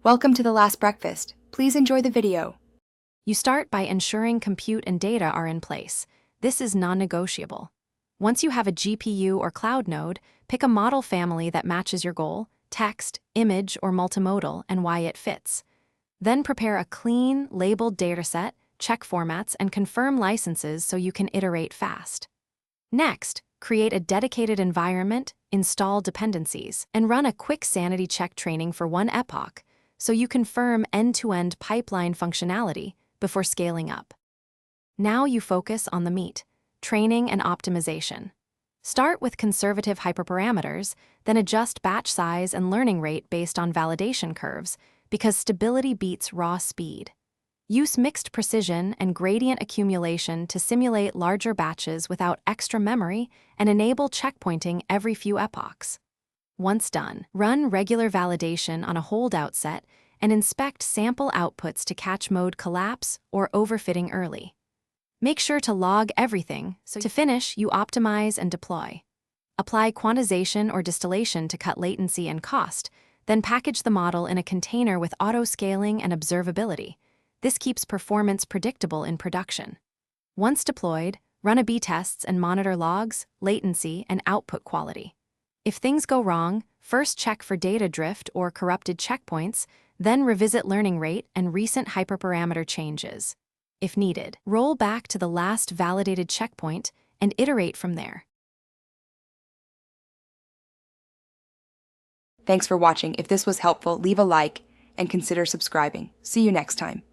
Welcome to the last breakfast. Please enjoy the video. You start by ensuring compute and data are in place. This is non-negotiable. Once you have a GPU or cloud node, pick a model family that matches your goal, text, image, or multimodal, and why it fits. Then prepare a clean, labeled dataset, check formats, and confirm licenses so you can iterate fast. Next, create a dedicated environment, install dependencies, and run a quick sanity check training for one epoch so you confirm end-to-end pipeline functionality before scaling up. Now you focus on the meat, training and optimization. Start with conservative hyperparameters, then adjust batch size and learning rate based on validation curves because stability beats raw speed. Use mixed precision and gradient accumulation to simulate larger batches without extra memory and enable checkpointing every few epochs. Once done, run regular validation on a holdout set and inspect sample outputs to catch mode collapse or overfitting early. Make sure to log everything, so to finish, you optimize and deploy. Apply quantization or distillation to cut latency and cost, then package the model in a container with auto-scaling and observability. This keeps performance predictable in production. Once deployed, run A/B tests and monitor logs, latency, and output quality. If things go wrong, first check for data drift or corrupted checkpoints, then revisit learning rate and recent hyperparameter changes. If needed, roll back to the last validated checkpoint and iterate from there. Thanks for watching. If this was helpful, leave a like and consider subscribing. See you next time.